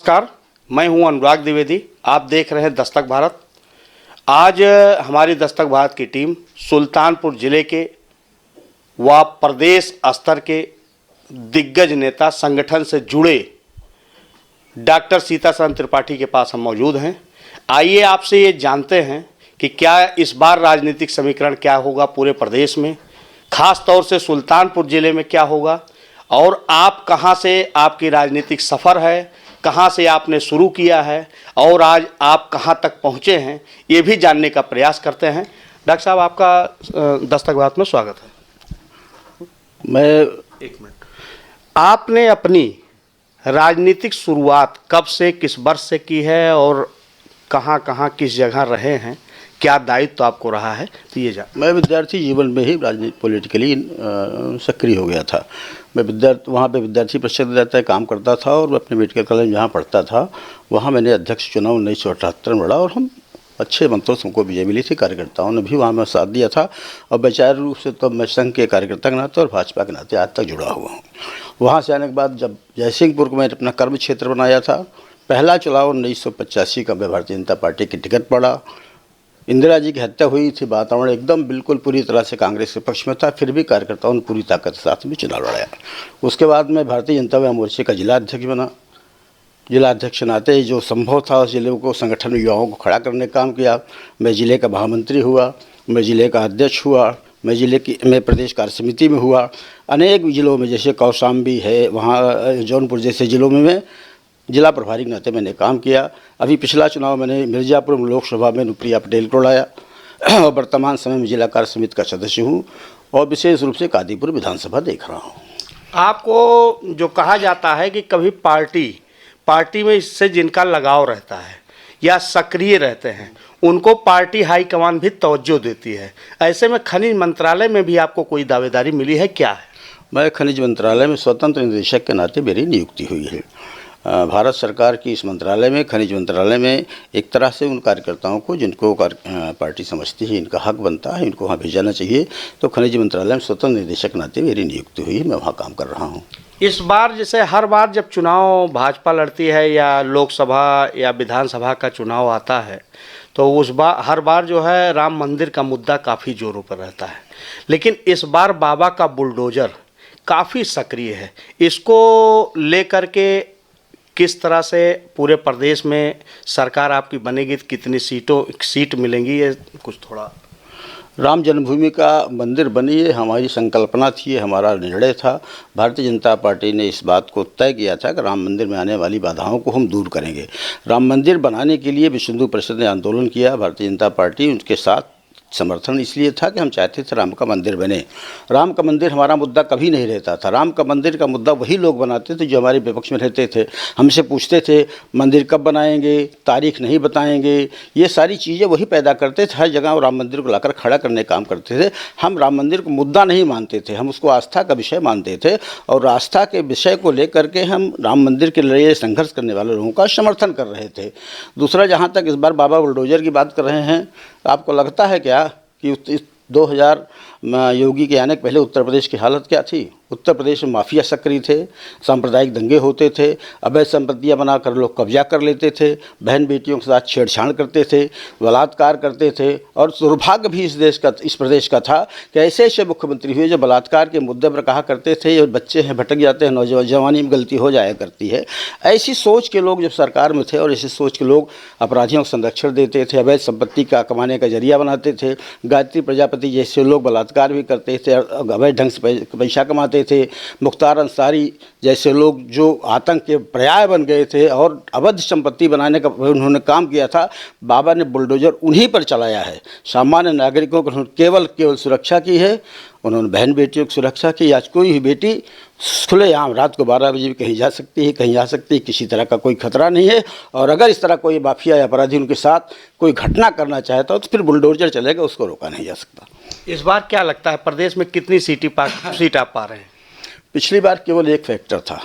नमस्कार, मैं हूं अनुराग द्विवेदी। आप देख रहे हैं दस्तक भारत। आज हमारी दस्तक भारत की टीम सुल्तानपुर जिले के व प्रदेश स्तर के दिग्गज नेता संगठन से जुड़े डॉक्टर सीतासरन त्रिपाठी के पास हम मौजूद हैं। आइए आपसे ये जानते हैं कि क्या इस बार राजनीतिक समीकरण क्या होगा पूरे प्रदेश में, खास तौर से सुल्तानपुर जिले में क्या होगा, और आप कहां से आपकी राजनीतिक सफ़र है, कहां से आपने शुरू किया है और आज आप कहां तक पहुंचे हैं, ये भी जानने का प्रयास करते हैं। डॉक्टर साहब, आपका दस्तक भारत में स्वागत है। मैं एक मिनट, आपने अपनी राजनीतिक शुरुआत कब से, किस वर्ष से की है और कहां कहां किस जगह रहे हैं, क्या दायित्व तो आपको रहा है, तो ये मैं विद्यार्थी जीवन में ही राजनीति पॉलिटिकली सक्रिय हो गया था। मैं वहाँ पे विद्यार्थी परिषद रहता है काम करता था और मैं अपने मेडिकल कॉलेज जहाँ पढ़ता था वहाँ मैंने अध्यक्ष चुनाव 1978 में लड़ा और हम अच्छे मंत्रों से हमको विजय मिली थी। कार्यकर्ताओं ने भी वहाँ में साथ दिया था और वैचारिक रूप से तो मैं संघ के कार्यकर्ता के नाते और भाजपा के नाते आज तक जुड़ा हुआ हूँ। वहाँ से आने के बाद जब जयसिंहपुर को मैंने अपना कर्म क्षेत्र बनाया था, पहला चुनाव 1985 का मैं भारतीय जनता पार्टी की टिकट पड़ा। इंदिरा जी की हत्या हुई थी, वातावरण एकदम बिल्कुल पूरी तरह से कांग्रेस के पक्ष में था, फिर भी कार्यकर्ताओं ने पूरी ताकत के साथ में चुनाव लड़ाया। उसके बाद मैं भारतीय जनता मोर्चे का जिला अध्यक्ष बना। जिला अध्यक्ष नाते जो संभव था उस जिले को संगठन में युवाओं को खड़ा करने का काम किया। मैं जिले का महामंत्री हुआ, मैं जिले का अध्यक्ष हुआ, मैं प्रदेश कार्य समिति में हुआ। अनेक जिलों में जैसे कौशाम्बी है, वहाँ जौनपुर जैसे जिलों में मैं जिला प्रभारी के नाते मैंने काम किया। अभी पिछला चुनाव मैंने मिर्ज़ापुर लोकसभा में नुप्रिया पटेल को लाया और वर्तमान समय में जिला कार्य समिति का सदस्य हूँ और विशेष रूप से कादीपुर विधानसभा देख रहा हूँ। आपको जो कहा जाता है कि कभी पार्टी में इससे जिनका लगाव रहता है या सक्रिय रहते हैं उनको पार्टी हाईकमान भी तवज्जो देती है, ऐसे में खनिज मंत्रालय में भी आपको कोई दावेदारी मिली है, क्या है? मैं खनिज मंत्रालय में स्वतंत्र निदेशक के नाते मेरी नियुक्ति हुई है। भारत सरकार की इस मंत्रालय में, खनिज मंत्रालय में एक तरह से उन कार्यकर्ताओं को जिनको पार्टी समझती है इनका हक बनता है, इनको वहाँ भेजाना चाहिए, तो खनिज मंत्रालय में स्वतंत्र निदेशक नाते मेरी नियुक्ति हुई है। मैं वहाँ काम कर रहा हूँ। इस बार जैसे हर बार जब चुनाव भाजपा लड़ती है या लोकसभा या विधानसभा का चुनाव आता है तो हर बार जो है राम मंदिर का मुद्दा काफ़ी जोरों पर रहता है, लेकिन इस बार बाबा का बुलडोजर काफ़ी सक्रिय है। इसको लेकर के किस तरह से पूरे प्रदेश में सरकार आपकी बनेगी, कितनी सीट मिलेंगी, ये कुछ थोड़ा। राम जन्मभूमि का मंदिर बनी है हमारी संकल्पना थी, हमारा निर्णय था। भारतीय जनता पार्टी ने इस बात को तय किया था कि राम मंदिर में आने वाली बाधाओं को हम दूर करेंगे। राम मंदिर बनाने के लिए विश्व हिंदू परिषद ने आंदोलन किया, भारतीय जनता पार्टी उनके साथ समर्थन इसलिए था कि हम चाहते थे राम का मंदिर बने। राम का मंदिर हमारा मुद्दा कभी नहीं रहता था। राम का मंदिर का मुद्दा वही लोग बनाते थे जो हमारे विपक्ष में रहते थे। हमसे पूछते थे मंदिर कब बनाएंगे, तारीख नहीं बताएंगे, ये सारी चीज़ें वही पैदा करते थे। हर जगह राम मंदिर को लाकर खड़ा करने का काम करते थे। हम राम मंदिर को मुद्दा नहीं मानते थे, हम उसको आस्था का विषय मानते थे और आस्था के विषय को लेकर के हम राम मंदिर के लिए संघर्ष करने वाले लोगों का समर्थन कर रहे थे। दूसरा, जहाँ तक इस बार बाबा बुलडोजर की बात कर रहे हैं, आपको लगता है क्या कि 2000 योगी के आने के पहले उत्तर प्रदेश की हालत क्या थी? उत्तर प्रदेश में माफिया सक्रिय थे, सांप्रदायिक दंगे होते थे, अवैध संपत्तियां बनाकर लोग कब्जा कर लेते थे, बहन बेटियों के साथ छेड़छाड़ करते थे, बलात्कार करते थे। और दुर्भाग्य भी इस प्रदेश का था कि ऐसे ऐसे मुख्यमंत्री हुए जो बलात्कार के मुद्दे पर कहा करते थे ये बच्चे हैं भटक जाते हैं, नौजवान जवानी में गलती हो जाया करती है। ऐसी सोच के लोग जब सरकार में थे और ऐसी सोच के लोग अपराधियों को संरक्षण देते थे, अवैध संपत्ति का कमाने का जरिया बनाते थे। गायत्री प्रजापति जैसे लोग बलात्कार भी करते थे, अवैध ढंग से पैसा कमाते थे। मुख्तार अंसारी जैसे लोग जो आतंक के पर्याय बन गए थे और अवैध संपत्ति बनाने का उन्होंने काम किया था, बाबा ने बुलडोजर उन्हीं पर चलाया है। सामान्य नागरिकों को केवल सुरक्षा की है, उन्होंने बहन बेटियों की सुरक्षा की। आज कोई भी बेटी खुलेआम रात को 12 बजे भी कहीं जा सकती है, कहीं आ सकती है, किसी तरह का कोई खतरा नहीं है। और अगर इस तरह कोई माफिया या अपराधी उनके साथ कोई घटना करना चाहता हो तो फिर बुलडोजर चलेगा, उसको रोका नहीं जा सकता। इस बार क्या लगता है प्रदेश में कितनी सीट आप पा रहे हैं? पिछली बार केवल एक फैक्टर था,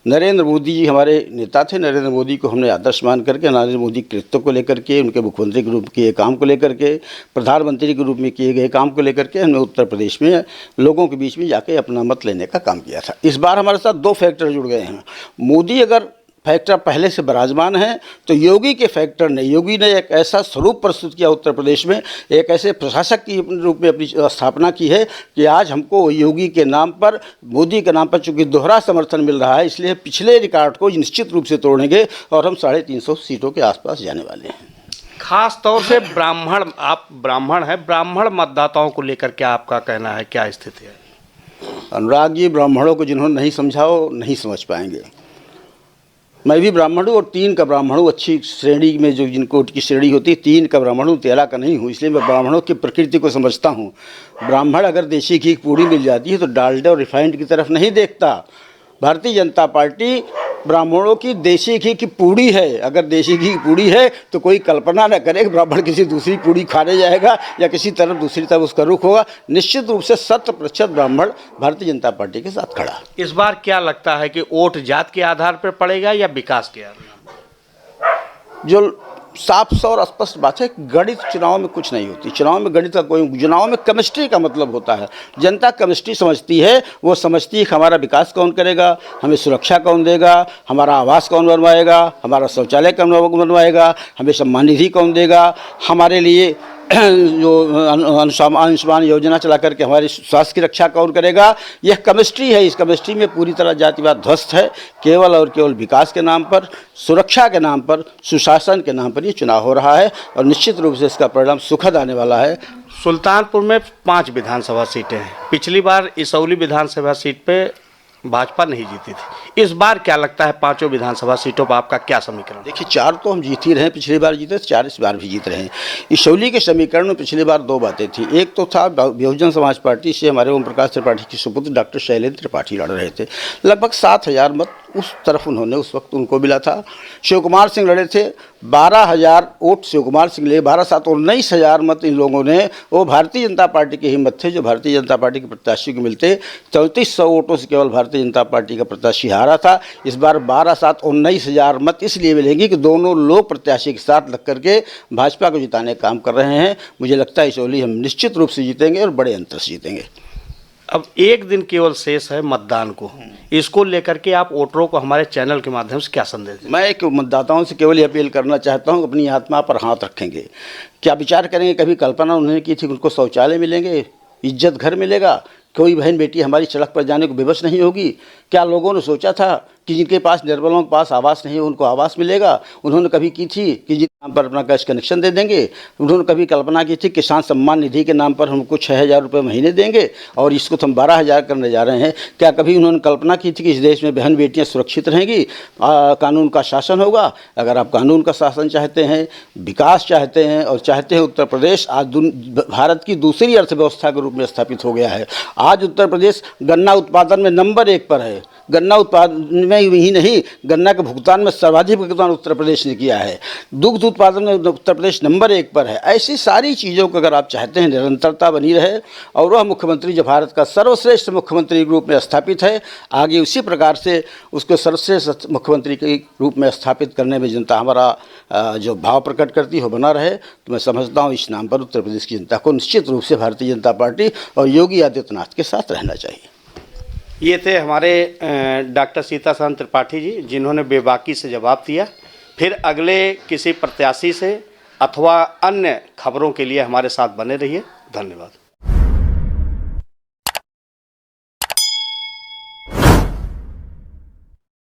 नरेंद्र मोदी जी हमारे नेता थे। नरेंद्र मोदी को हमने आदर्श मान करके, नरेंद्र मोदी के कृत्यों को लेकर के, उनके मुख्यमंत्री के रूप में किए काम को लेकर के, प्रधानमंत्री के रूप में किए गए काम को लेकर के हमने उत्तर प्रदेश में लोगों के बीच में जाके अपना मत लेने का काम किया था। इस बार हमारे साथ दो फैक्टर जुड़ गए हैं। मोदी अगर फैक्टर पहले से विराजमान हैं, तो योगी के फैक्टर ने, योगी ने एक ऐसा स्वरूप प्रस्तुत किया उत्तर प्रदेश में, एक ऐसे प्रशासक के रूप में अपनी स्थापना की है कि आज हमको योगी के नाम पर, मोदी के नाम पर चूंकि दोहरा समर्थन मिल रहा है, इसलिए पिछले रिकॉर्ड को निश्चित रूप से तोड़ेंगे और हम 350 सीटों के आसपास जाने वाले हैं। खास तौर से ब्राह्मण, आप ब्राह्मण हैं, ब्राह्मण मतदाताओं को लेकर क्या आपका कहना है, क्या स्थिति है? अनुराग जी, ब्राह्मणों को जिन्होंने नहीं समझा वो नहीं समझ पाएंगे। मैं भी ब्राह्मण हूँ और 3 का ब्राह्मण हूँ, अच्छी श्रेणी में जो जिनको की श्रेणी होती है 3 का ब्राह्मण हूँ, 13 का नहीं हूँ, इसलिए मैं ब्राह्मणों की प्रकृति को समझता हूँ। ब्राह्मण अगर देसी घी की पूड़ी मिल जाती है तो डालडा और रिफाइंड की तरफ नहीं देखता। भारतीय जनता पार्टी ब्राह्मणों की देसी घी की पूड़ी है। अगर देसी घी की पूड़ी है तो कोई कल्पना न करे कि ब्राह्मण किसी दूसरी पूड़ी खाने जाएगा या किसी तरफ दूसरी तरफ उसका रुख होगा। निश्चित रूप से 100% ब्राह्मण भारतीय जनता पार्टी के साथ खड़ा। इस बार क्या लगता है कि वोट जात के आधार पर पड़ेगा या विकास के आधार? जो साफ और स्पष्ट बात है, गणित चुनाव में कुछ नहीं होती। चुनाव में गणित का कोई, चुनाव में केमिस्ट्री का मतलब होता है। जनता केमिस्ट्री समझती है, वो समझती है कि हमारा विकास कौन करेगा, हमें सुरक्षा कौन देगा, हमारा आवास कौन बनवाएगा, हमारा शौचालय कौन बनवाएगा, हमें सम्मान निधि कौन देगा, हमारे लिए जो आयुष्मान योजना चला करके हमारी स्वास्थ्य की रक्षा कौन करेगा। यह केमिस्ट्री है। इस केमिस्ट्री में पूरी तरह जातिवाद ध्वस्त है। केवल और केवल विकास के नाम पर, सुरक्षा के नाम पर, सुशासन के नाम पर ये चुनाव हो रहा है और निश्चित रूप से इसका परिणाम सुखद आने वाला है। सुल्तानपुर में 5 विधानसभा सीटें हैं। पिछली बार इसौली विधानसभा सीट पे भाजपा नहीं जीती थी। इस बार क्या लगता है 5 विधानसभा सीटों पर आपका क्या समीकरण? देखिए, 4 तो हम जीत ही रहे हैं, पिछली बार जीते, 4 इस बार भी जीत रहे हैं। इसौली के समीकरण में पिछली बार 2 बातें थी। एक तो था बहुजन समाज पार्टी से हमारे ओम प्रकाश त्रिपाठी के सुपुत्र डॉक्टर शैलेंद्र त्रिपाठी लड़ रहे थे। लगभग 7,000 मत उस तरफ उन्होंने उस वक्त उनको मिला था। शिव कुमार सिंह लड़े थे, 12,000 वोट शिव कुमार सिंह ले, 12-7 19,000 मत इन लोगों ने, वो भारतीय जनता पार्टी के ही मत थे जो भारतीय जनता पार्टी के प्रत्याशी को मिलते। 3400 वोटों से केवल भारतीय जनता पार्टी का प्रत्याशी हारा था। इस बार 12-7 19,000 मत इसलिए मिलेंगे कि दोनों लोग प्रत्याशी के साथ लग करके भाजपा को जिताने का काम कर रहे हैं। मुझे लगता है इसौली हम निश्चित रूप से जीतेंगे और बड़े अंतर से जीतेंगे। अब 1 दिन केवल शेष है मतदान को, इसको लेकर के आप वोटरों को हमारे चैनल के माध्यम से क्या संदेश दें? मैं एक मतदाताओं से केवल ये अपील करना चाहता हूँ, अपनी आत्मा पर हाथ रखेंगे। क्या विचार करेंगे, कभी कल्पना उन्होंने की थी उनको शौचालय मिलेंगे, इज्जत घर मिलेगा, कोई बहन बेटी हमारी सड़क पर जाने को विवश नहीं होगी? क्या लोगों ने सोचा था कि जिनके पास, निर्बलों के पास आवास नहीं है उनको आवास मिलेगा? उन्होंने कभी की थी कि जिन नाम पर अपना गैस कनेक्शन दे देंगे? उन्होंने कभी कल्पना की थी किसान सम्मान निधि के नाम पर हमको 6,000 रुपये महीने देंगे और इसको तो हम 12,000 करने जा रहे हैं? क्या कभी उन्होंने कल्पना की थी कि इस देश में बहन बेटियां सुरक्षित रहेंगी, कानून का शासन होगा? अगर आप कानून का शासन चाहते हैं, विकास चाहते हैं और चाहते हैं उत्तर प्रदेश आज भारत की दूसरी अर्थव्यवस्था के रूप में स्थापित हो गया है। आज उत्तर प्रदेश गन्ना उत्पादन में नंबर 1 पर है। गन्ना उत्पादन में ही नहीं, गन्ना के भुगतान में सर्वाधिक भुगतान उत्तर प्रदेश ने किया है। दुग्ध उत्पादन में उत्तर प्रदेश नंबर 1 पर है। ऐसी सारी चीज़ों को अगर आप चाहते हैं निरंतरता बनी रहे और वह मुख्यमंत्री जो भारत का सर्वश्रेष्ठ मुख्यमंत्री के रूप में स्थापित है, आगे उसी प्रकार से उसको सर्वश्रेष्ठ मुख्यमंत्री के रूप में स्थापित करने में जनता हमारा जो भाव प्रकट करती हो बना रहे, तो मैं समझता हूँ इस नाम पर उत्तर प्रदेश की जनता को निश्चित रूप से भारतीय जनता पार्टी और योगी आदित्यनाथ के साथ रहना चाहिए। ये थे हमारे डॉक्टर सीताकांत त्रिपाठी जी, जिन्होंने बेबाकी से जवाब दिया। फिर अगले किसी प्रत्याशी से अथवा अन्य खबरों के लिए हमारे साथ बने रहिए। धन्यवाद।